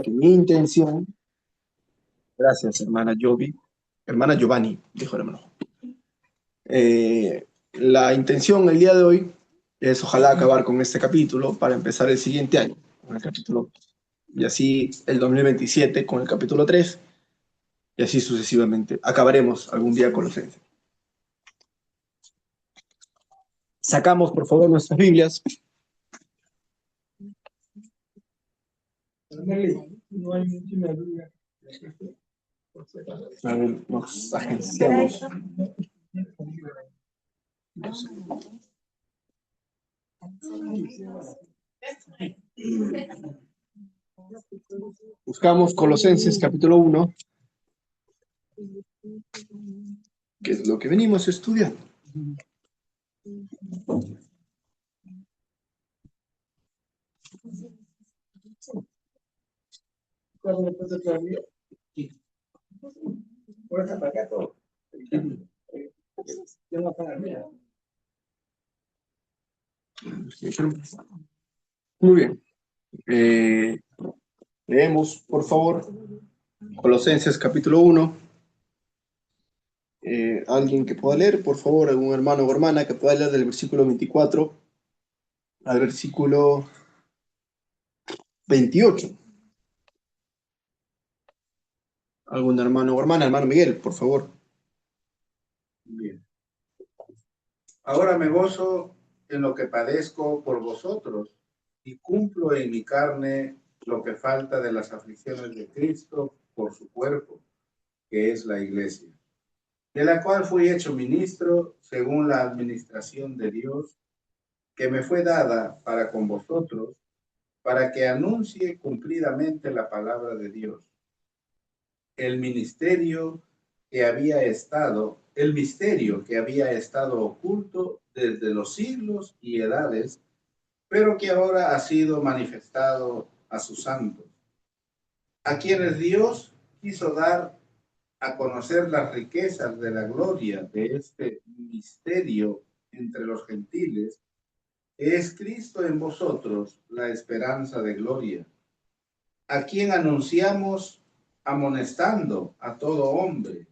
que mi intención, gracias hermana Giovanni, dijo el hermano. La intención el día de hoy es ojalá acabar con este capítulo para empezar el siguiente año, con el capítulo, y así el 2027 con el capítulo 3, y así sucesivamente. Acabaremos algún día con los Colosenses. Sacamos, por favor, nuestras Biblias. No hay ninguna duda. Nos agenciamos. Buscamos Colosenses capítulo 1, que es lo que venimos estudiando. Muy bien. Leemos, por favor, Colosenses capítulo 1. Alguien que pueda leer, por favor, algún hermano o hermana que pueda leer del versículo 24 al versículo 28. Algún hermano o hermano Miguel, por favor. Bien. Ahora me gozo en lo que padezco por vosotros y cumplo en mi carne lo que falta de las aflicciones de Cristo por su cuerpo, que es la iglesia, de la cual fui hecho ministro según la administración de Dios, que me fue dada para con vosotros, para que anuncie cumplidamente la palabra de Dios. El misterio que había estado oculto desde los siglos y edades, pero que ahora ha sido manifestado a sus santos, a quienes Dios quiso dar a conocer las riquezas de la gloria de este misterio entre los gentiles, que es Cristo en vosotros, la esperanza de gloria, a quien anunciamos amonestando a todo hombre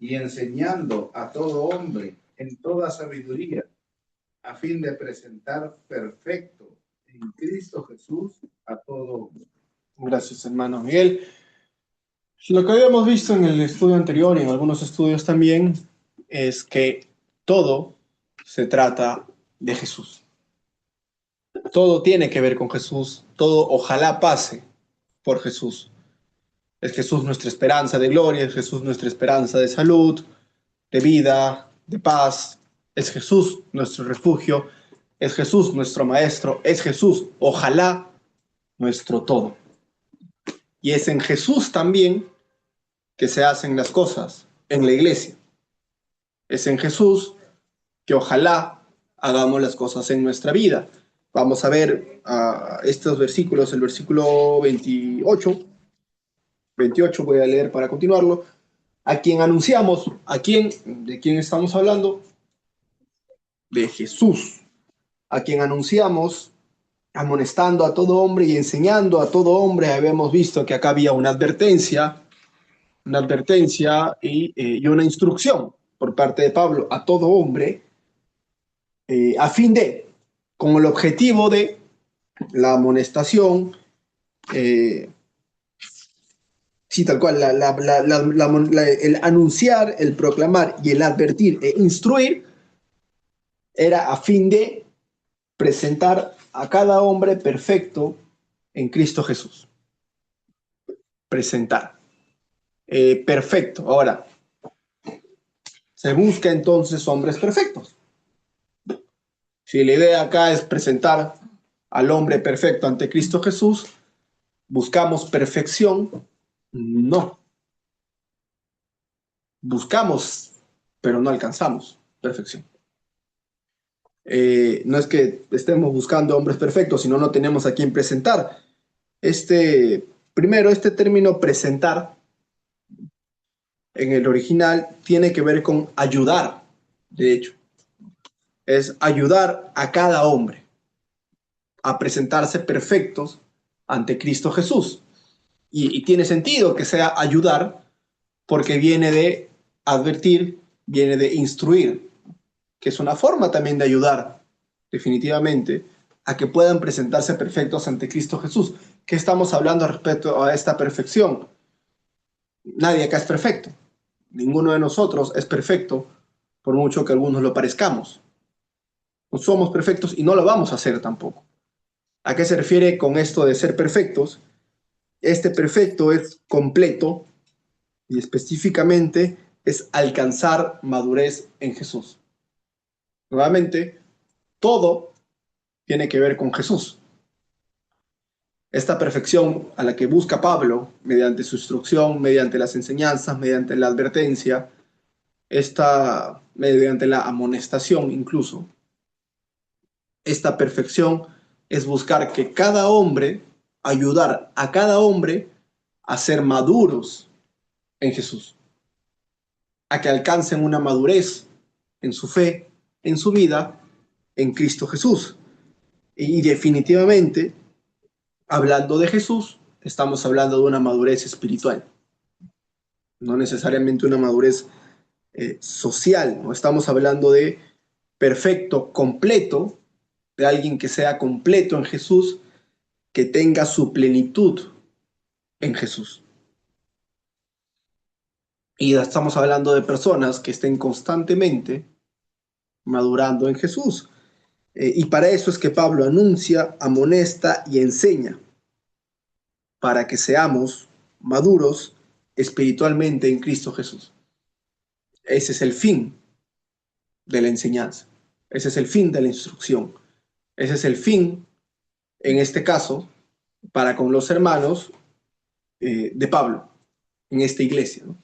y enseñando a todo hombre en toda sabiduría, a fin de presentar perfecto en Cristo Jesús a todo hombre. Gracias, hermano Miguel. Lo que habíamos visto en el estudio anterior y en algunos estudios también es que todo se trata de Jesús. Todo tiene que ver con Jesús. Todo ojalá pase por Jesús. Es Jesús nuestra esperanza de gloria, es Jesús nuestra esperanza de salud, de vida, de paz. Es Jesús nuestro refugio, es Jesús nuestro maestro, es Jesús, ojalá, nuestro todo. Y es en Jesús también que se hacen las cosas en la iglesia. Es en Jesús que ojalá hagamos las cosas en nuestra vida. Vamos a ver estos versículos, el versículo 28 voy a leer para continuarlo. A quien anunciamos, ¿de quién estamos hablando? De Jesús. A quien anunciamos, amonestando a todo hombre y enseñando a todo hombre. Habíamos visto que acá había una advertencia y una instrucción por parte de Pablo a todo hombre, a fin de, con el objetivo de la amonestación, sí, tal cual, el anunciar, el proclamar y el advertir e instruir era a fin de presentar a cada hombre perfecto en Cristo Jesús. Presentar. Perfecto. Ahora, se busca entonces hombres perfectos. Si la idea acá es presentar al hombre perfecto ante Cristo Jesús, ¿buscamos perfección? No. Buscamos, pero no alcanzamos perfección. No es que estemos buscando hombres perfectos, sino no tenemos a quién presentar. Primero, este término presentar en el original tiene que ver con ayudar, de hecho. Es ayudar a cada hombre a presentarse perfectos ante Cristo Jesús. Y tiene sentido que sea ayudar, porque viene de advertir, viene de instruir, que es una forma también de ayudar, definitivamente, a que puedan presentarse perfectos ante Cristo Jesús. ¿Qué estamos hablando respecto a esta perfección? Nadie acá es perfecto. Ninguno de nosotros es perfecto, por mucho que algunos lo parezcamos. No somos perfectos y no lo vamos a hacer tampoco. ¿A qué se refiere con esto de ser perfectos? Este perfecto es completo y específicamente es alcanzar madurez en Jesús. Nuevamente, todo tiene que ver con Jesús. Esta perfección a la que busca Pablo, mediante su instrucción, mediante las enseñanzas, mediante la advertencia, mediante la amonestación incluso, esta perfección es buscar que cada hombre, ayudar a cada hombre a ser maduros en Jesús, a que alcancen una madurez en su fe, en su vida, en Cristo Jesús. Y definitivamente, hablando de Jesús, estamos hablando de una madurez espiritual, no necesariamente una madurez social, no estamos hablando de perfecto, completo, de alguien que sea completo en Jesús, que tenga su plenitud en Jesús. Y estamos hablando de personas que estén constantemente madurando en Jesús. Y para eso es que Pablo anuncia, amonesta y enseña, para que seamos maduros espiritualmente en Cristo Jesús. Ese es el fin de la enseñanza. Ese es el fin de la instrucción. Ese es el fin, en este caso, para con los hermanos de Pablo, en esta iglesia, ¿no?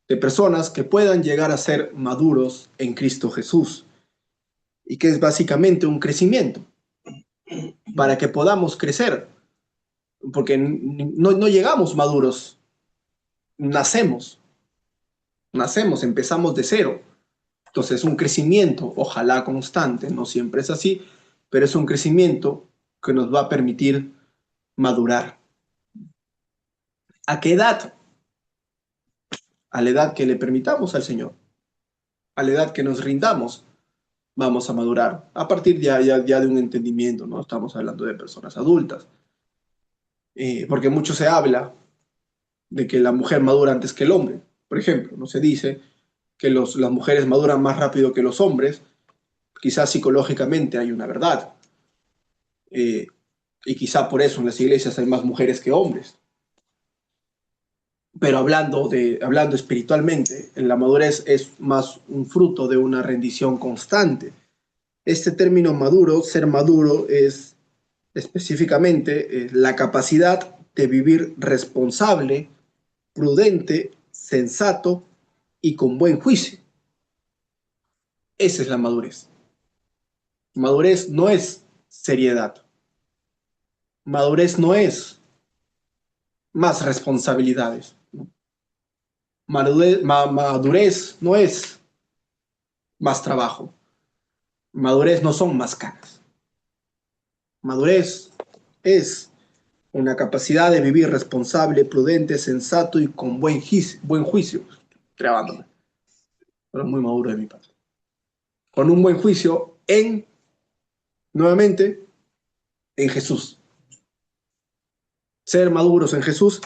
De personas que puedan llegar a ser maduros en Cristo Jesús, y que es básicamente un crecimiento, para que podamos crecer, porque no llegamos maduros, nacemos, empezamos de cero. Entonces es un crecimiento, ojalá constante, no siempre es así, pero es un crecimiento que nos va a permitir madurar. ¿A qué edad? A la edad que le permitamos al Señor, a la edad que nos rindamos, vamos a madurar. A partir ya de un entendimiento, ¿no? Estamos hablando de personas adultas. Porque mucho se habla de que la mujer madura antes que el hombre. Por ejemplo, no se dice que las mujeres maduran más rápido que los hombres. Quizás psicológicamente hay una verdad. Eh, y quizá por eso en las iglesias hay más mujeres que hombres. Pero hablando espiritualmente, la madurez es más un fruto de una rendición constante. Este término maduro, ser maduro, es específicamente la capacidad de vivir responsable, prudente, sensato y con buen juicio. Esa es la madurez. Madurez no es seriedad. Madurez no es más responsabilidades. Madurez no es más trabajo. Madurez no son más caras. Madurez es una capacidad de vivir responsable, prudente, sensato y con buen juicio. Trabándome. Pero muy maduro de mi parte. Con un buen juicio nuevamente, en Jesús. Ser maduros en Jesús,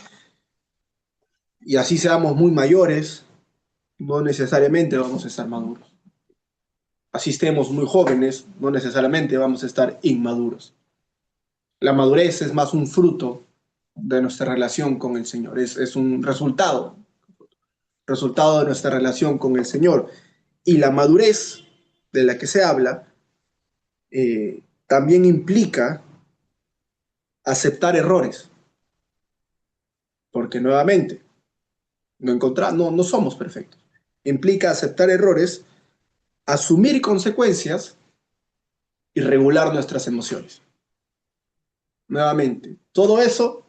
y así seamos muy mayores, no necesariamente vamos a estar maduros. Así estemos muy jóvenes, no necesariamente vamos a estar inmaduros. La madurez es más un fruto de nuestra relación con el Señor, es un resultado de nuestra relación con el Señor. Y la madurez de la que se habla también implica aceptar errores, porque nuevamente no somos perfectos. Implica aceptar errores, asumir consecuencias y regular nuestras emociones. Nuevamente, todo eso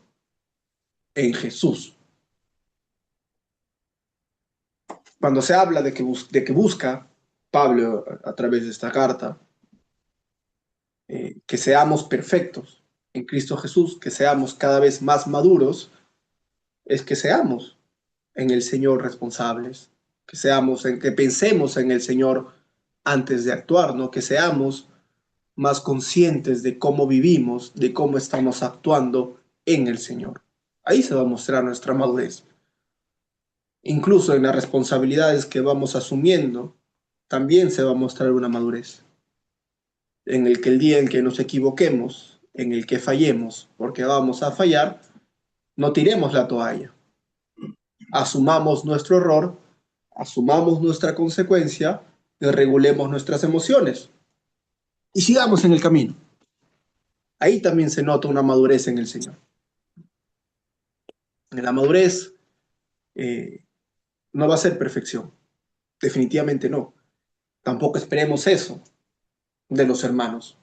en Jesús. Cuando se habla de que busca Pablo a través de esta carta, que seamos perfectos en Cristo Jesús, que seamos cada vez más maduros, es que seamos en el Señor responsables, que pensemos en el Señor antes de actuar, ¿no? Que seamos más conscientes de cómo vivimos, de cómo estamos actuando en el Señor. Ahí se va a mostrar nuestra madurez. Incluso en las responsabilidades que vamos asumiendo, también se va a mostrar una madurez. En el que el día en que nos equivoquemos, en el que fallemos, porque vamos a fallar, no tiremos la toalla. Asumamos nuestro error, asumamos nuestra consecuencia y regulemos nuestras emociones. Y sigamos en el camino. Ahí también se nota una madurez en el Señor. En la madurez no va a ser perfección, definitivamente no. Tampoco esperemos eso de los hermanos,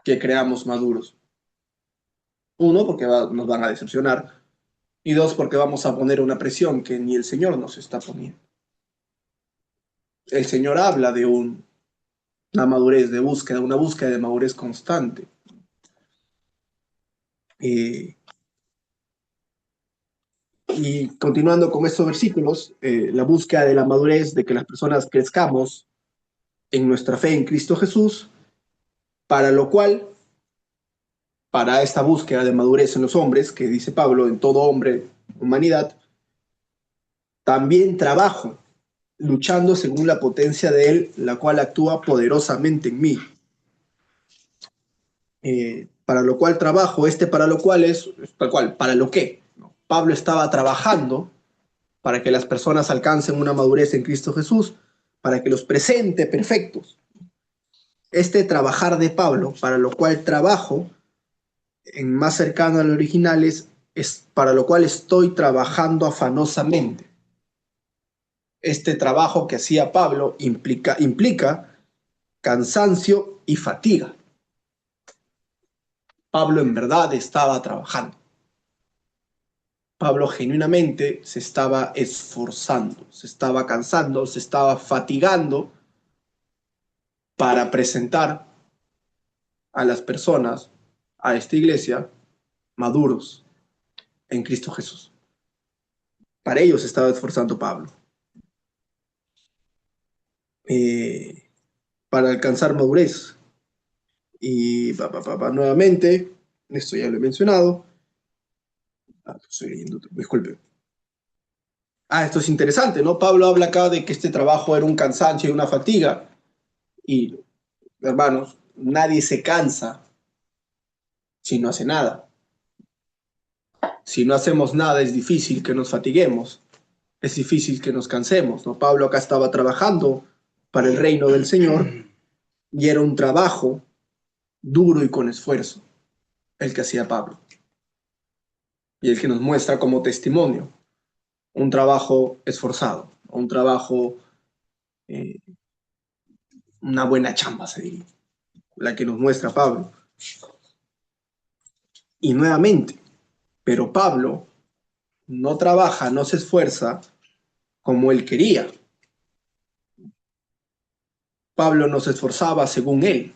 que creamos maduros. Uno, porque nos van a decepcionar, y dos, porque vamos a poner una presión que ni el Señor nos está poniendo. El Señor habla de una madurez de búsqueda, una búsqueda de madurez constante. Y continuando con estos versículos, la búsqueda de la madurez, de que las personas crezcamos en nuestra fe en Cristo Jesús, para lo cual, para esta búsqueda de madurez en los hombres, que dice Pablo, en todo hombre, humanidad, también trabajo, luchando según la potencia de Él, la cual actúa poderosamente en mí. Para lo cual trabajo, para lo cual es, tal cual, para lo que. ¿No? Pablo estaba trabajando para que las personas alcancen una madurez en Cristo Jesús, para que los presente perfectos. Este trabajar de Pablo, para lo cual trabajo, en más cercano al original, es para lo cual estoy trabajando afanosamente. Este trabajo que hacía Pablo implica cansancio y fatiga. Pablo en verdad estaba trabajando. Pablo genuinamente se estaba esforzando, se estaba cansando, se estaba fatigando para presentar a las personas, a esta iglesia, maduros en Cristo Jesús. Para ello se estaba esforzando Pablo. Para alcanzar madurez. Y nuevamente, esto ya lo he mencionado. Estoy leyendo, disculpe. Esto es interesante, ¿no? Pablo habla acá de que este trabajo era un cansancio y una fatiga. Y, hermanos, nadie se cansa si no hace nada. Si no hacemos nada, es difícil que nos fatiguemos. Es difícil que nos cansemos, ¿no? Pablo acá estaba trabajando para el reino del Señor y era un trabajo duro y con esfuerzo el que hacía Pablo. Y el que nos muestra como testimonio un trabajo esforzado, un trabajo, una buena chamba, se diría, la que nos muestra Pablo. Y nuevamente, pero Pablo no trabaja, no se esfuerza como él quería. Pablo no se esforzaba según él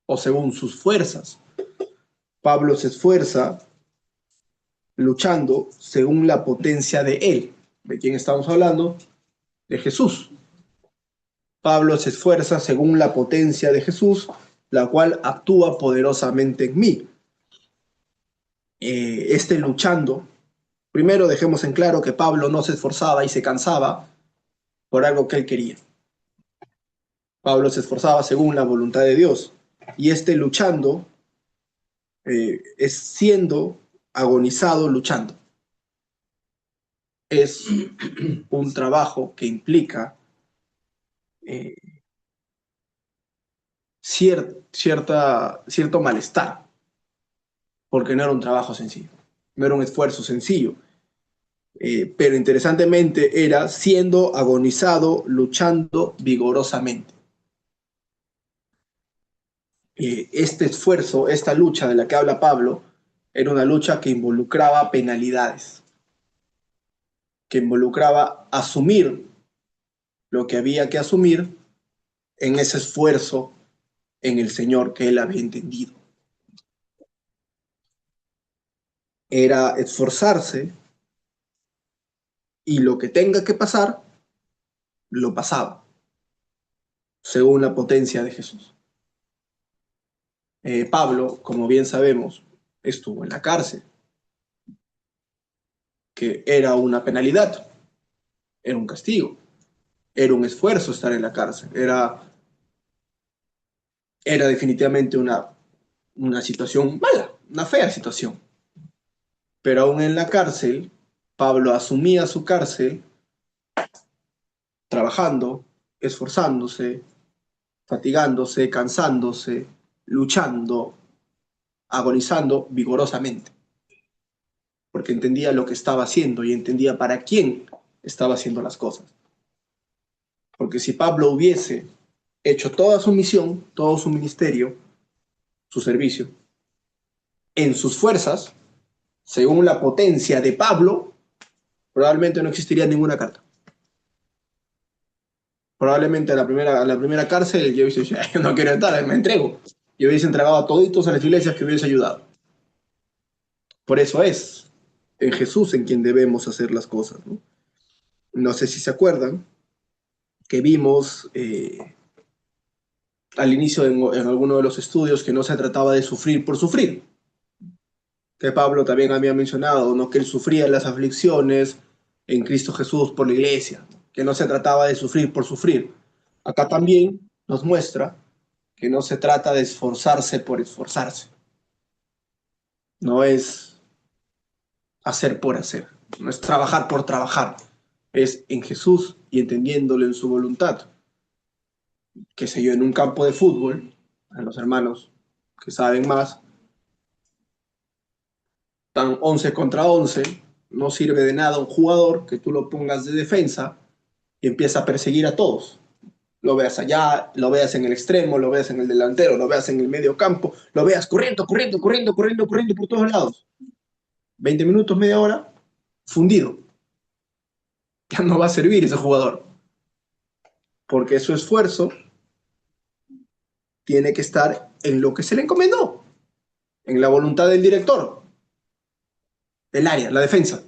o según sus fuerzas. Pablo se esfuerza luchando según la potencia de él. ¿De quién estamos hablando? De Jesús. Pablo se esfuerza según la potencia de Jesús, la cual actúa poderosamente en mí. Luchando, primero dejemos en claro que Pablo no se esforzaba y se cansaba por algo que él quería. Pablo se esforzaba según la voluntad de Dios. Y luchando es siendo agonizado luchando. Es un trabajo que implica cierto malestar, porque no era un trabajo sencillo, no era un esfuerzo sencillo. Pero interesantemente era siendo agonizado, luchando vigorosamente. Este esfuerzo, esta lucha de la que habla Pablo, era una lucha que involucraba penalidades, que involucraba asumir lo que había que asumir en ese esfuerzo en el Señor que él había entendido. Era esforzarse y lo que tenga que pasar, lo pasaba, según la potencia de Jesús. Pablo, como bien sabemos, estuvo en la cárcel, que era una penalidad, era un castigo, era un esfuerzo estar en la cárcel, era definitivamente una situación mala, una fea situación. Pero aún en la cárcel, Pablo asumía su cárcel trabajando, esforzándose, fatigándose, cansándose, luchando, agonizando vigorosamente, porque entendía lo que estaba haciendo y entendía para quién estaba haciendo las cosas. Porque si Pablo hubiese hecho toda su misión, todo su ministerio, su servicio, en sus fuerzas, según la potencia de Pablo, probablemente no existiría ninguna carta. Probablemente a la primera cárcel yo hubiese dicho, yo no quiero estar, me entrego. Y hubiese entregado a toditos a las iglesias que hubiese ayudado. Por eso es en Jesús en quien debemos hacer las cosas. No, no sé si se acuerdan que vimos al inicio en alguno de los estudios que no se trataba de sufrir por sufrir, que Pablo también había mencionado, ¿no? Que él sufría las aflicciones en Cristo Jesús por la iglesia, que no se trataba de sufrir por sufrir. Acá también nos muestra que no se trata de esforzarse por esforzarse, no es hacer por hacer, no es trabajar por trabajar, es en Jesús y entendiéndolo en su voluntad. Qué sé yo, en un campo de fútbol, a los hermanos que saben más, están 11 contra 11, no sirve de nada un jugador que tú lo pongas de defensa y empieza a perseguir a todos. Lo veas allá, lo veas en el extremo, lo veas en el delantero, lo veas en el medio campo, lo veas corriendo, corriendo, corriendo, corriendo, corriendo por todos lados. 20 minutos, media hora, fundido. Ya no va a servir ese jugador, porque su esfuerzo tiene que estar en lo que se le encomendó, en la voluntad del director, del área, la defensa.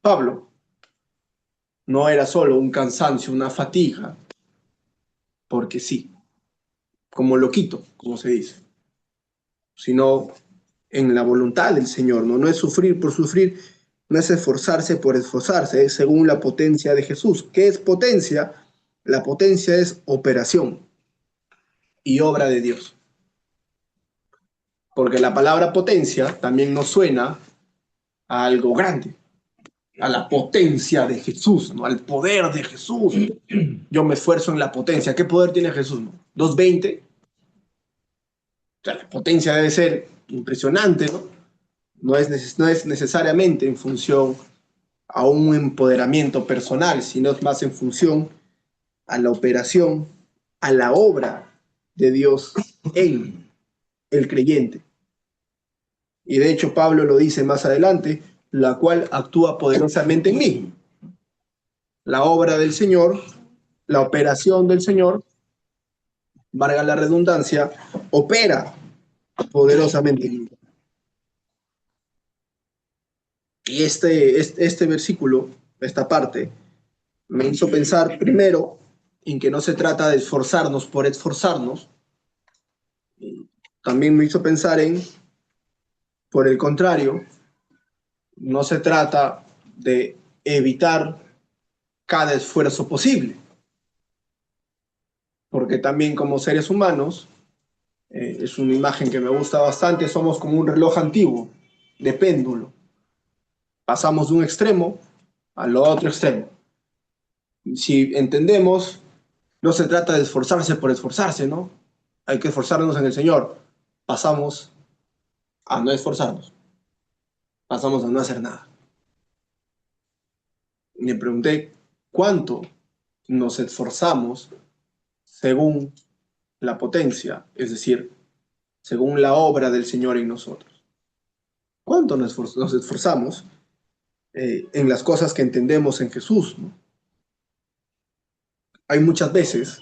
Pablo no era solo un cansancio, una fatiga, porque sí, como loquito, como se dice, sino en la voluntad del Señor, ¿no? No es sufrir por sufrir, no es esforzarse por esforzarse, es según la potencia de Jesús. ¿Qué es potencia? La potencia es operación y obra de Dios. Porque la palabra potencia también nos suena a algo grande, a la potencia de Jesús, ¿no? Al poder de Jesús. Yo me esfuerzo en la potencia. ¿Qué poder tiene Jesús? ¿No? 220. O sea, la potencia debe ser impresionante, ¿no? No es necesariamente en función a un empoderamiento personal, sino es más en función a la operación, a la obra de Dios en el creyente. Y de hecho Pablo lo dice más adelante, la cual actúa poderosamente en mí. La obra del Señor, la operación del Señor, valga la redundancia, opera poderosamente en mí. Y este versículo, esta parte, me hizo pensar primero en que no se trata de esforzarnos por esforzarnos. También me hizo pensar en, por el contrario, no se trata de evitar cada esfuerzo posible, porque también como seres humanos, es una imagen que me gusta bastante, somos como un reloj antiguo, de péndulo. Pasamos de un extremo al otro extremo. Si entendemos, no se trata de esforzarse por esforzarse, ¿no? Hay que esforzarnos en el Señor. Pasamos a no esforzarnos. Pasamos a no hacer nada. Me pregunté, ¿cuánto nos esforzamos según la potencia, es decir, según la obra del Señor en nosotros? ¿Cuánto nos esforzamos en las cosas que entendemos en Jesús, ¿no? Hay muchas veces,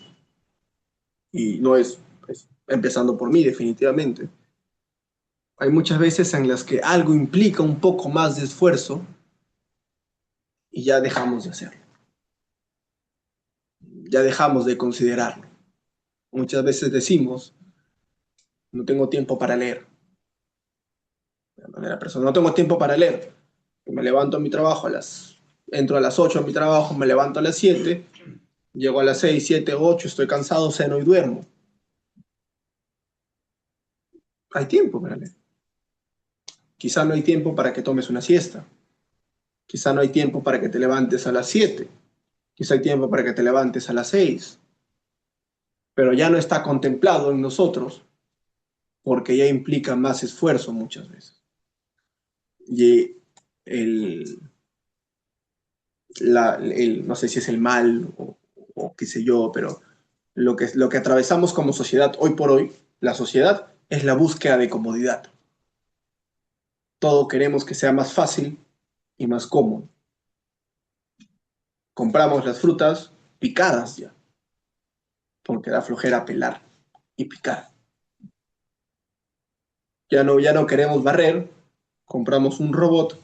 y no es empezando por mí definitivamente, hay muchas veces en las que algo implica un poco más de esfuerzo y ya dejamos de hacerlo. Ya dejamos de considerarlo. Muchas veces decimos, no tengo tiempo para leer. La persona, no tengo tiempo para leer. Me levanto a mi trabajo entro a las 8 a mi trabajo, me levanto a las 7, llego a las 6, 7, 8, estoy cansado, ceno y duermo. Hay tiempo para leer. Quizá no hay tiempo para que tomes una siesta. Quizá no hay tiempo para que te levantes a las 7. Quizá hay tiempo para que te levantes a las 6. Pero ya no está contemplado en nosotros porque ya implica más esfuerzo muchas veces. Y no sé si es el mal o qué sé yo, pero lo que atravesamos como sociedad hoy por hoy, la sociedad, es la búsqueda de comodidad. Todo queremos que sea más fácil y más cómodo. Compramos las frutas picadas ya, porque da flojera pelar y picar. Ya no queremos barrer, compramos un robot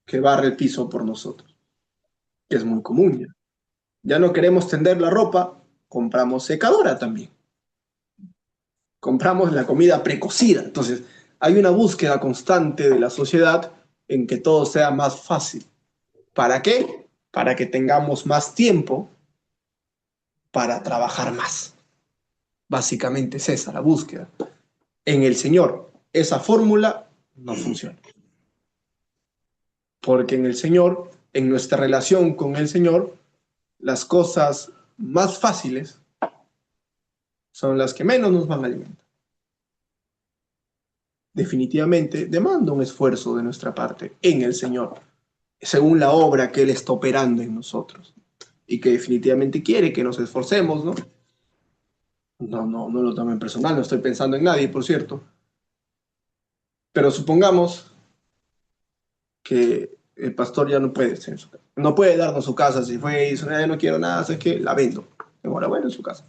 que barre el piso por nosotros, que es muy común ya. Ya no queremos tender la ropa, compramos secadora también. Compramos la comida precocida. Entonces, hay una búsqueda constante de la sociedad en que todo sea más fácil. ¿Para qué? Para que tengamos más tiempo para trabajar más. Básicamente es esa la búsqueda. En el Señor, esa fórmula no funciona. Porque en el Señor, en nuestra relación con el Señor, las cosas más fáciles son las que menos nos van a alimentar. Definitivamente demanda un esfuerzo de nuestra parte en el Señor, según la obra que Él está operando en nosotros y que definitivamente quiere que nos esforcemos, ¿no? No lo tomen personal, no estoy pensando en nadie, por cierto. Pero supongamos que el pastor ya no puede ser en su casa. No puede darnos su casa si fue y dice, no quiero nada, es que la vendo. Enhorabuena en su casa.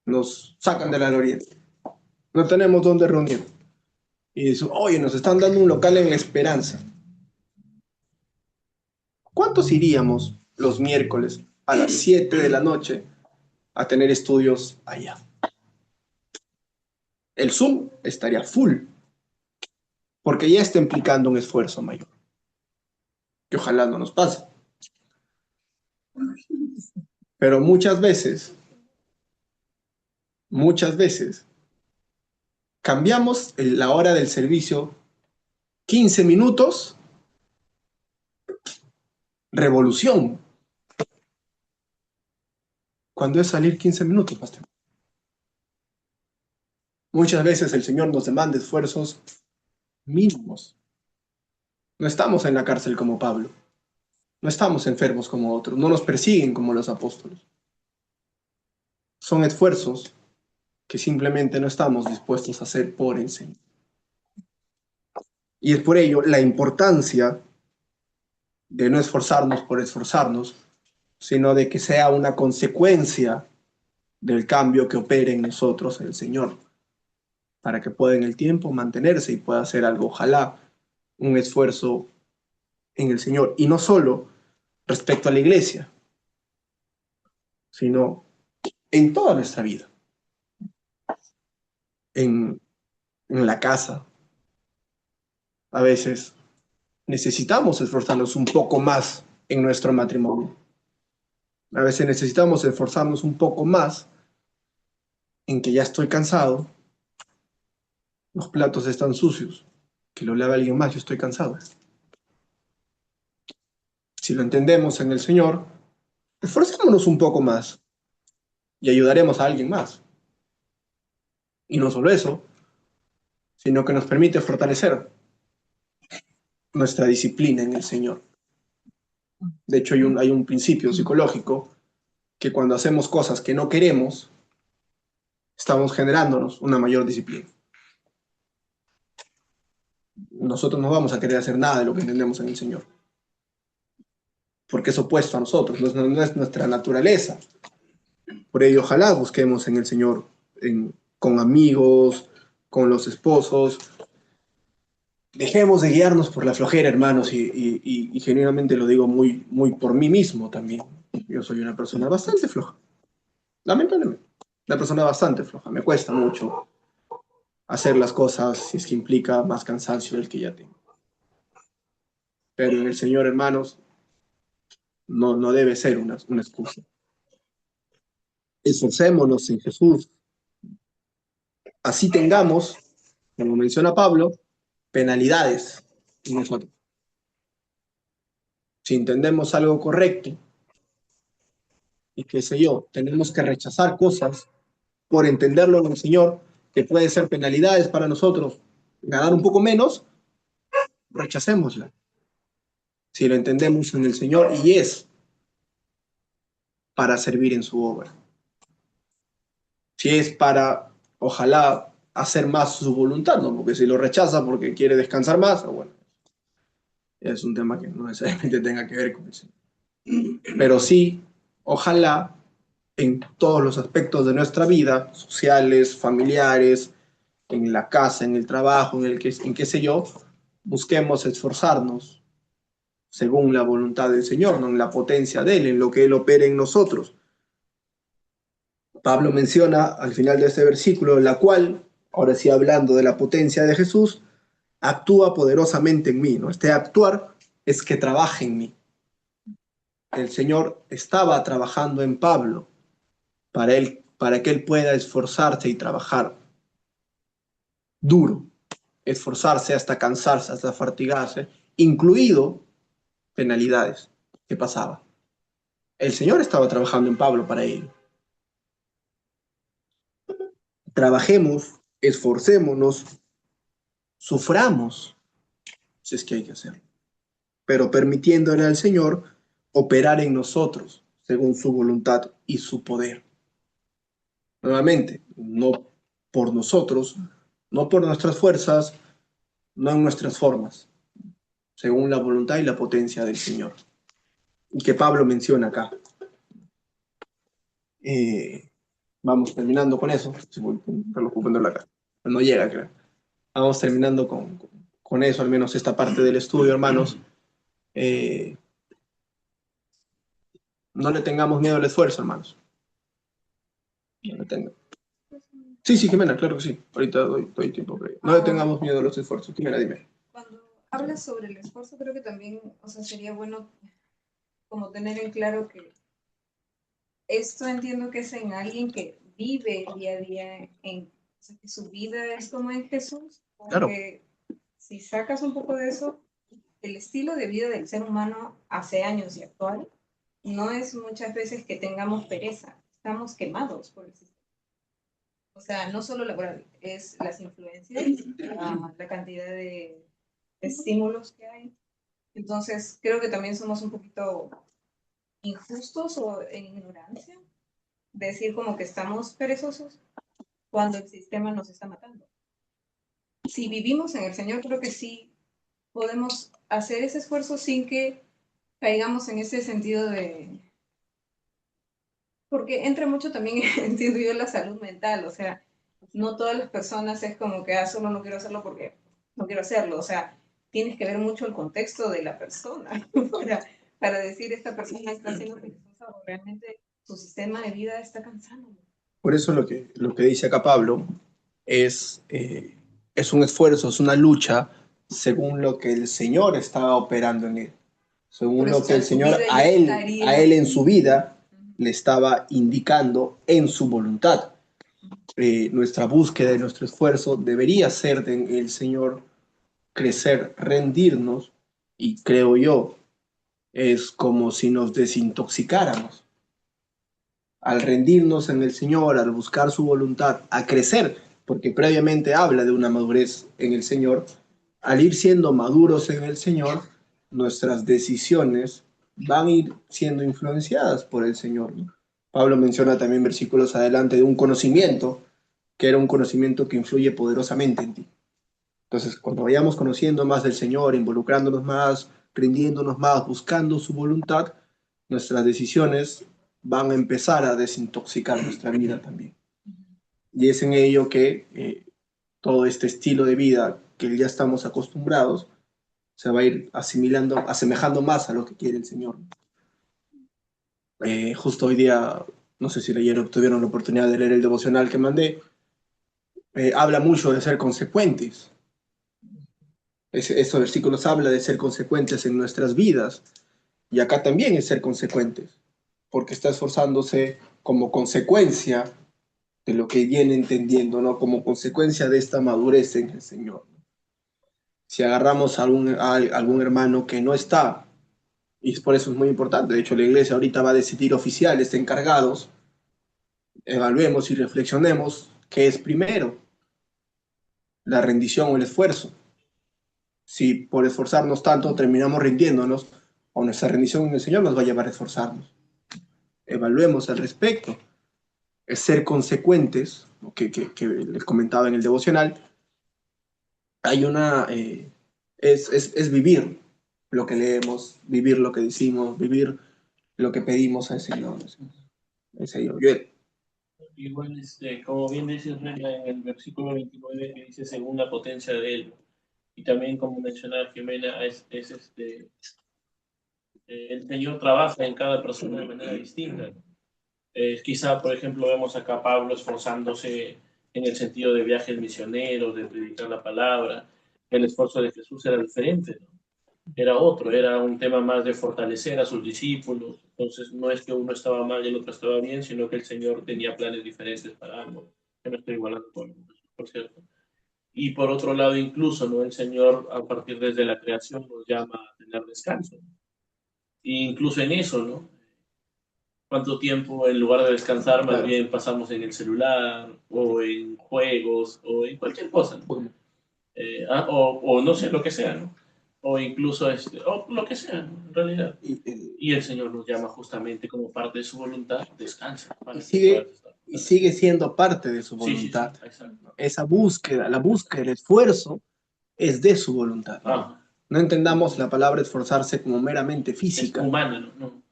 Nos sacan de la gloria. No tenemos dónde reunir. Y dice, oye, nos están dando un local en La Esperanza. ¿Cuántos iríamos los miércoles a las 7 de la noche a tener estudios allá? El Zoom estaría full, porque ya está implicando un esfuerzo mayor, que ojalá no nos pase. Pero muchas veces, cambiamos la hora del servicio 15 minutos, revolución. Cuando es salir 15 minutos, pastor. Muchas veces el Señor nos demanda esfuerzos mínimos. No estamos en la cárcel como Pablo. No estamos enfermos como otros. No nos persiguen como los apóstoles. Son esfuerzos que simplemente no estamos dispuestos a hacer por el Señor. Y es por ello la importancia de no esforzarnos por esforzarnos, sino de que sea una consecuencia del cambio que opere en nosotros el Señor, para que pueda en el tiempo mantenerse y pueda hacer algo, ojalá, un esfuerzo en el Señor. Y no solo respecto a la iglesia, sino en toda nuestra vida, en la casa. A veces necesitamos esforzarnos un poco más en nuestro matrimonio. A veces necesitamos esforzarnos un poco más en que ya estoy cansado, los platos están sucios, que lo lave alguien más, yo estoy cansado. Si lo entendemos en el Señor, esforcémonos un poco más y ayudaremos a alguien más. Y no solo eso, sino que nos permite fortalecer nuestra disciplina en el Señor. De hecho, hay un principio psicológico que cuando hacemos cosas que no queremos, estamos generándonos una mayor disciplina. Nosotros no vamos a querer hacer nada de lo que entendemos en el Señor, porque es opuesto a nosotros, no es nuestra naturaleza. Por ello, ojalá busquemos en el Señor, con amigos, con los esposos, dejemos de guiarnos por la flojera, hermanos, y genuinamente lo digo muy, muy por mí mismo también. Yo soy una persona bastante floja, lamentablemente. Una persona bastante floja. Me cuesta mucho hacer las cosas si es que implica más cansancio del que ya tengo. Pero en el Señor, hermanos, no debe ser una excusa. Esforcémonos en Jesús. Así tengamos, como menciona Pablo, penalidades en nosotros. Si entendemos algo correcto y qué sé yo, tenemos que rechazar cosas por entenderlo en el Señor, que puede ser penalidades para nosotros, ganar un poco menos, rechacémosla. Si lo entendemos en el Señor y es para servir en su obra. Si es para, ojalá, hacer más su voluntad, ¿no? Porque si lo rechaza porque quiere descansar más, bueno, es un tema que no necesariamente tenga que ver con eso. Pero sí, ojalá, en todos los aspectos de nuestra vida, sociales, familiares, en la casa, en el trabajo, en qué sé yo, busquemos esforzarnos según la voluntad del Señor, ¿no? En la potencia de Él, en lo que Él opera en nosotros. Pablo menciona al final de este versículo, la cual, ahora sí hablando de la potencia de Jesús, actúa poderosamente en mí, ¿no? Este actuar es que trabaje en mí. El Señor estaba trabajando en Pablo para que él pueda esforzarse y trabajar duro, esforzarse hasta cansarse, hasta fatigarse, incluido penalidades que pasaba. El Señor estaba trabajando en Pablo para ello. Trabajemos, esforcémonos, suframos, si es que hay que hacerlo, pero permitiéndole al Señor operar en nosotros según su voluntad y su poder. Nuevamente, no por nosotros, no por nuestras fuerzas, no en nuestras formas, según la voluntad y la potencia del Señor. Y que Pablo menciona acá. Vamos terminando con eso. Si voy ocupando la cara. No llega, creo. Vamos terminando con eso, al menos esta parte del estudio, hermanos. No le tengamos miedo al esfuerzo, hermanos. No le tengan. Sí, sí, Jimena, claro que sí. Ahorita doy tiempo. No le tengamos miedo a los esfuerzos. Jimena, dime. Cuando hablas sobre el esfuerzo, creo que también, o sea, sería bueno como tener en claro que esto entiendo que es en alguien que vive día a día, o sea, que su vida es como en Jesús, porque claro, si sacas un poco de eso, el estilo de vida del ser humano hace años y actual no es muchas veces que tengamos pereza, estamos quemados por el sistema. O sea, no solo laboral, es las influencias, la cantidad de estímulos que hay. Entonces, creo que también somos un poquito injustos o en ignorancia, decir como que estamos perezosos cuando el sistema nos está matando. Si vivimos en el Señor, creo que sí podemos hacer ese esfuerzo sin que caigamos en ese sentido de... Porque entra mucho también, entiendo yo, la salud mental, o sea, no todas las personas es como que, solo no quiero hacerlo porque no quiero hacerlo, o sea, tienes que ver mucho el contexto de la persona para decir esta persona está siendo perezosa o realmente su sistema de vida está cansando. Por eso lo que dice acá Pablo es un esfuerzo, es una lucha según lo que el Señor estaba operando en él, según lo que el Señor a él en su vida le estaba indicando en su voluntad. Nuestra búsqueda y nuestro esfuerzo debería ser de el Señor crecer, rendirnos, y creo yo, es como si nos desintoxicáramos. Al rendirnos en el Señor, al buscar su voluntad, a crecer, porque previamente habla de una madurez en el Señor, al ir siendo maduros en el Señor, nuestras decisiones van a ir siendo influenciadas por el Señor, ¿no? Pablo menciona también versículos adelante de un conocimiento, que era un conocimiento que influye poderosamente en ti. Entonces, cuando vayamos conociendo más del Señor, involucrándonos más, rindiéndonos más, buscando su voluntad, nuestras decisiones van a empezar a desintoxicar nuestra vida también. Y es en ello que todo este estilo de vida que ya estamos acostumbrados, se va a ir asimilando, asemejando más a lo que quiere el Señor. Justo hoy día, no sé si leyeron, tuvieron la oportunidad de leer el devocional que mandé, habla mucho de ser consecuentes. Estos versículos habla de ser consecuentes en nuestras vidas, y acá también es ser consecuentes, porque está esforzándose como consecuencia de lo que viene entendiendo, ¿no? Como consecuencia de esta madurez en el Señor. Si agarramos a algún hermano que no está, y por eso es muy importante, de hecho la iglesia ahorita va a decidir oficiales encargados, evaluemos y reflexionemos qué es primero, la rendición o el esfuerzo. Si por esforzarnos tanto terminamos rindiéndonos, o nuestra rendición en el Señor nos va a llevar a esforzarnos. Evaluemos al respecto. Es ser consecuentes, que les comentaba en el devocional, hay una, es vivir lo que leemos, vivir lo que decimos, vivir lo que pedimos al Señor. El Señor. Igual, como bien dice Reina en el versículo 29, que dice según la potencia de él. Y también, como mencionaba Jimena, el Señor trabaja en cada persona de manera distinta. Quizá, por ejemplo, vemos acá a Pablo esforzándose en el sentido de viajes misioneros, de predicar la palabra. El esfuerzo de Jesús era diferente, ¿no? Era otro, era un tema más de fortalecer a sus discípulos. Entonces, no es que uno estaba mal y el otro estaba bien, sino que el Señor tenía planes diferentes para ambos. Que no estoy igualando por cierto. Y por otro lado, incluso, ¿no? El Señor, a partir desde la creación, nos llama a tener descanso. E incluso en eso, ¿no? ¿Cuánto tiempo en lugar de descansar, más bien pasamos en el celular, o en juegos, o en cualquier cosa, ¿no? O no sé, lo que sea, ¿no? O incluso o lo que sea, ¿no? En realidad. Y el Señor nos llama justamente como parte de su voluntad, descansa. Y sigue siendo parte de su voluntad. Sí, exacto. Esa búsqueda, la búsqueda, el esfuerzo es de su voluntad. No entendamos la palabra esforzarse como meramente física. Es humana, ¿no?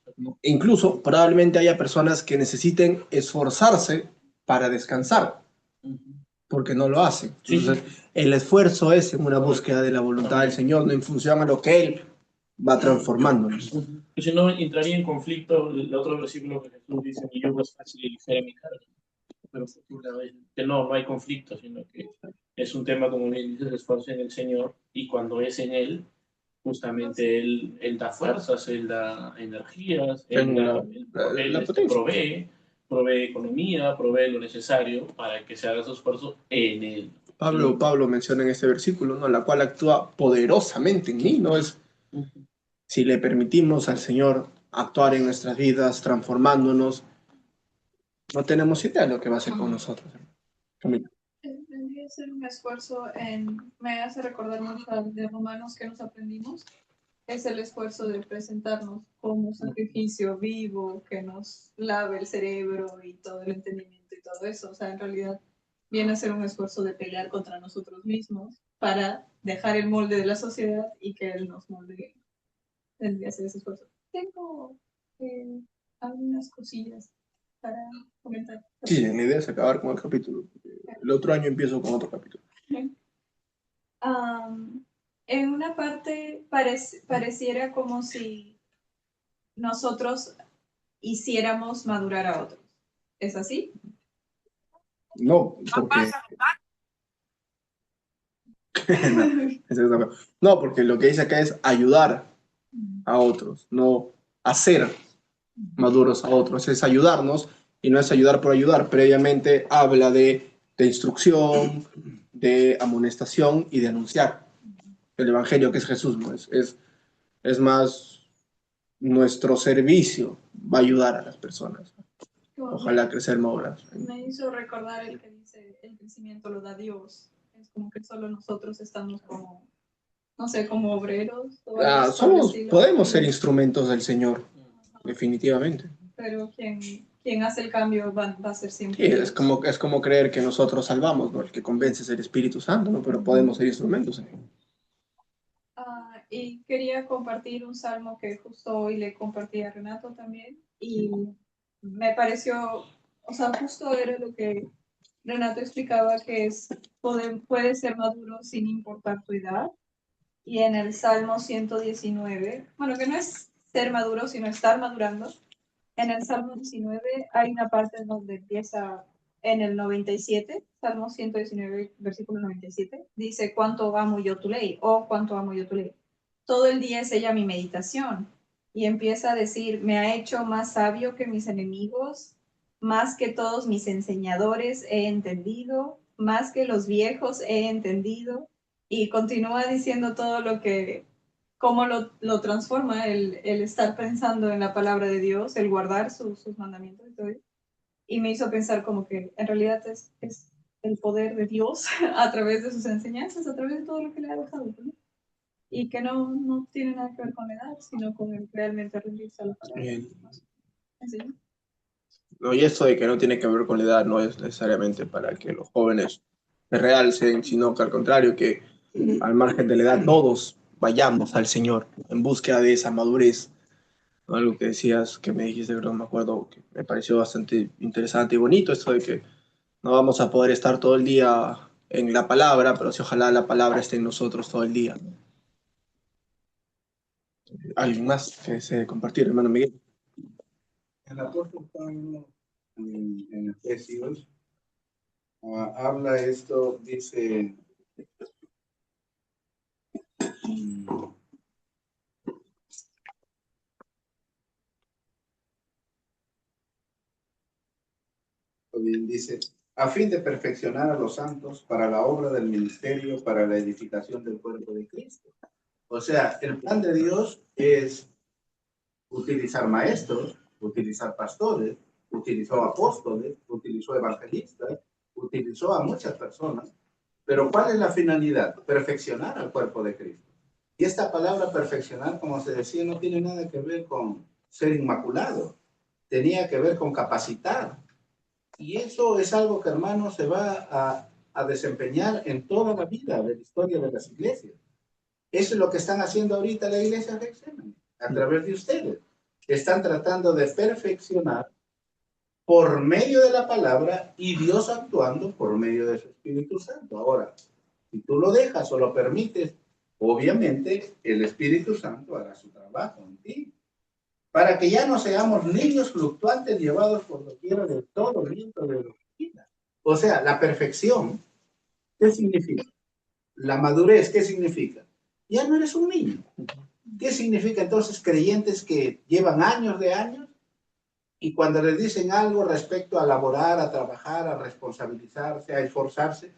E incluso probablemente haya personas que necesiten esforzarse para descansar, porque no lo hacen. Entonces, el esfuerzo es en una búsqueda de la voluntad del Señor, no en función a lo que Él va transformándonos. Que si no, entraría en conflicto el otro versículo que Jesús dice: mi yugo es fácil y ligera mi carga. Pero que no hay conflicto, sino que es un tema, como bien dices, esfuerzo en el Señor, y cuando es en Él, justamente Él da fuerzas, Él da energías, Él provee economía, provee lo necesario para que se haga su esfuerzo en Él. Pablo menciona en este versículo, ¿no? La cual actúa poderosamente en mí, ¿no? Es si le permitimos al Señor actuar en nuestras vidas, transformándonos, no tenemos idea de lo que va a hacer con nosotros. Camila. Tendría que ser un esfuerzo me hace recordar mucho al de Romanos que nos aprendimos, es el esfuerzo de presentarnos como sacrificio vivo, que nos lave el cerebro y todo el entendimiento y todo eso. O sea, en realidad viene a ser un esfuerzo de pelear contra nosotros mismos para dejar el molde de la sociedad y que Él nos molde. Tendría que ser ese esfuerzo. Tengo algunas cosillas para comentar. Sí, la idea es acabar con el capítulo. El otro año empiezo con otro capítulo. En una parte pareciera como si nosotros hiciéramos madurar a otros. ¿Es así? No, porque... no, porque lo que dice acá es ayudar a otros, no hacer maduros a otros, es ayudarnos, y no es ayudar por ayudar. Previamente habla de instrucción, de amonestación y de anunciar el Evangelio, que es Jesús, ¿no? Es más nuestro servicio va a ayudar a las personas. Ojalá crecer más. Me hizo recordar el que dice el crecimiento lo da Dios. Es como que solo nosotros estamos como, no sé, como obreros. Podemos ser instrumentos del Señor, definitivamente. Pero quien hace el cambio va a ser siempre. Sí, es como creer que nosotros salvamos, ¿no? El que convence es el Espíritu Santo, ¿no? Pero podemos ser instrumentos. Y quería compartir un salmo que justo hoy le compartí a Renato también, y me pareció, o sea, justo era lo que Renato explicaba que puede ser maduro sin importar tu edad. Y en el Salmo 119, bueno, que no es ser maduro, sino estar madurando. En el Salmo 19 hay una parte donde empieza en el 97, Salmo 119, versículo 97, dice, cuánto amo yo tu ley, o cuánto amo yo tu ley. Todo el día es ella mi meditación. Y empieza a decir, me ha hecho más sabio que mis enemigos, más que todos mis enseñadores he entendido, más que los viejos he entendido. Y continúa diciendo todo lo que, cómo lo transforma el estar pensando en la palabra de Dios, el guardar sus mandamientos y todo. Y me hizo pensar como que en realidad es el poder de Dios a través de sus enseñanzas, a través de todo lo que le ha dejado, ¿no? Y que no tiene nada que ver con la edad, sino con el realmente rendirse a la palabra. Bien. ¿Sí? No, y esto de que no tiene que ver con la edad no es necesariamente para que los jóvenes se realcen, sino que al contrario, que al margen de la edad todos vayamos al Señor en búsqueda de esa madurez. ¿No? Algo que decías, que me dijiste, pero no me acuerdo, que me pareció bastante interesante y bonito, esto de que no vamos a poder estar todo el día en la palabra, pero sí ojalá la palabra esté en nosotros todo el día. ¿Alguien más que desee compartir, hermano Miguel? El apóstol Pablo en Efesios habla esto, dice, mm, bien, dice, a fin de perfeccionar a los santos para la obra del ministerio, para la edificación del cuerpo de Cristo. O sea, el plan de Dios es utilizar maestros, utilizar pastores, utilizó apóstoles, utilizó evangelistas, utilizó a muchas personas. Pero ¿cuál es la finalidad? Perfeccionar al cuerpo de Cristo. Y esta palabra perfeccionar, como se decía, no tiene nada que ver con ser inmaculado. Tenía que ver con capacitar. Y eso es algo que, hermanos, se va a desempeñar en toda la vida de la historia de las iglesias. Eso es lo que están haciendo ahorita la iglesia de Getsemaní, a través de ustedes. Están tratando de perfeccionar por medio de la palabra y Dios actuando por medio de su Espíritu Santo. Ahora, si tú lo dejas o lo permites, obviamente el Espíritu Santo hará su trabajo en ti. Para que ya no seamos niños fluctuantes llevados por doquiera de todo viento de doctrina. O sea, la perfección, ¿qué significa? La madurez, ¿qué significa? Ya no eres un niño. ¿Qué significa entonces creyentes que llevan años de años y cuando les dicen algo respecto a laborar, a trabajar, a responsabilizarse, a esforzarse,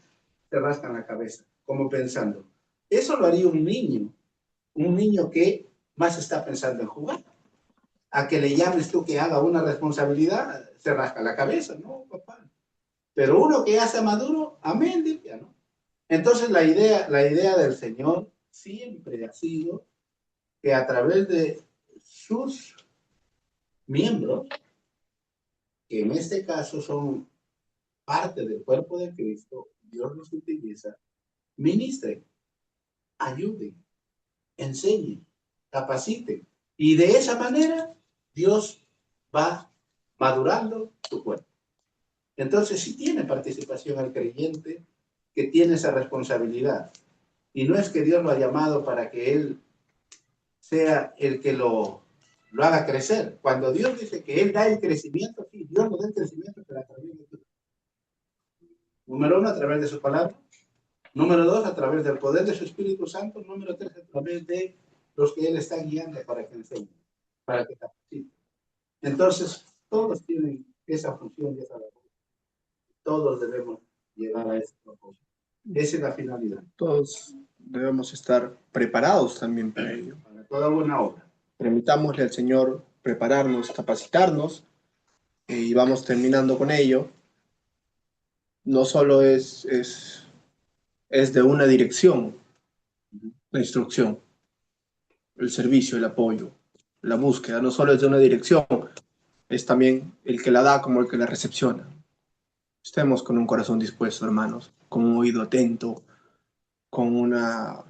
se rascan la cabeza, como pensando, eso lo haría un niño que más está pensando en jugar. A que le llames tú que haga una responsabilidad, se rasca la cabeza, ¿no, papá? Pero uno que ya está maduro, amén, diría, ¿no? Entonces la idea del Señor siempre ha sido que a través de sus miembros, que en este caso son parte del cuerpo de Cristo, Dios los utiliza, ministren, ayuden, enseñen, capaciten. Y de esa manera Dios va madurando tu cuerpo. Entonces sí tiene participación el creyente que tiene esa responsabilidad. Y no es que Dios lo ha llamado para que Él sea el que lo haga crecer. Cuando Dios dice que Él da el crecimiento, sí, Dios lo da el crecimiento, pero a través de tu. Número uno, a través de su palabra. Número dos, a través del poder de su Espíritu Santo. Número tres, a través de los que Él está guiando para que enseñen, para que capaciten. Entonces, todos tienen esa función y esa labor. Todos debemos llegar a ese propósito. Esa es la finalidad. Todos debemos estar preparados también para ello. Para toda buena obra. Permitámosle al Señor prepararnos, capacitarnos, y vamos terminando con ello. No solo es de una dirección, la instrucción, el servicio, el apoyo, la búsqueda, no solo es de una dirección, es también el que la da como el que la recepciona. Estemos con un corazón dispuesto, hermanos, con un oído atento, con una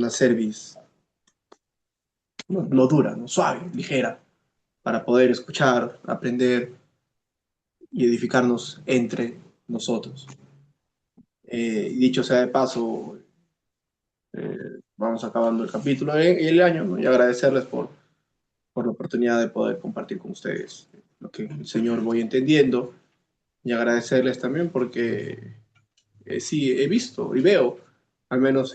cerviz no dura, no suave, ligera, para poder escuchar, aprender y edificarnos entre nosotros. Y dicho sea de paso, vamos acabando el capítulo y el año, ¿no? Y agradecerles por la oportunidad de poder compartir con ustedes lo que el Señor voy entendiendo, y agradecerles también porque sí, he visto y veo, al menos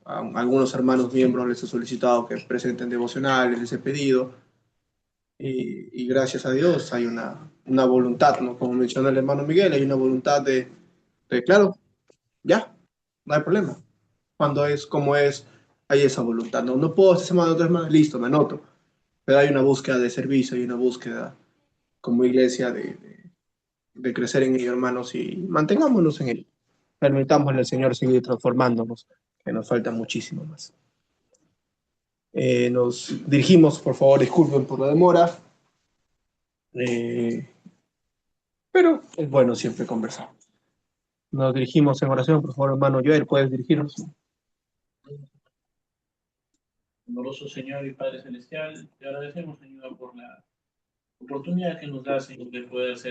a algunos hermanos miembros les he solicitado que presenten devocionales, les he pedido, y gracias a Dios hay una voluntad, ¿no? Como mencionó el hermano Miguel, hay una voluntad claro, ya, no hay problema. Cuando es como es, hay esa voluntad. No, no puedo esta semana, otra semana, listo, me anoto. Pero hay una búsqueda de servicio, hay una búsqueda como iglesia de crecer en ello, hermanos, y mantengámonos en ello. Permitámosle al Señor seguir transformándonos, que nos falta muchísimo más. Nos dirigimos, por favor, disculpen por la demora, pero es bueno siempre conversar. Nos dirigimos en oración, por favor, hermano Joel, puedes dirigirnos. Amoroso Señor y Padre Celestial, te agradecemos, Señor, por la oportunidad que nos da, Señor, de poder ser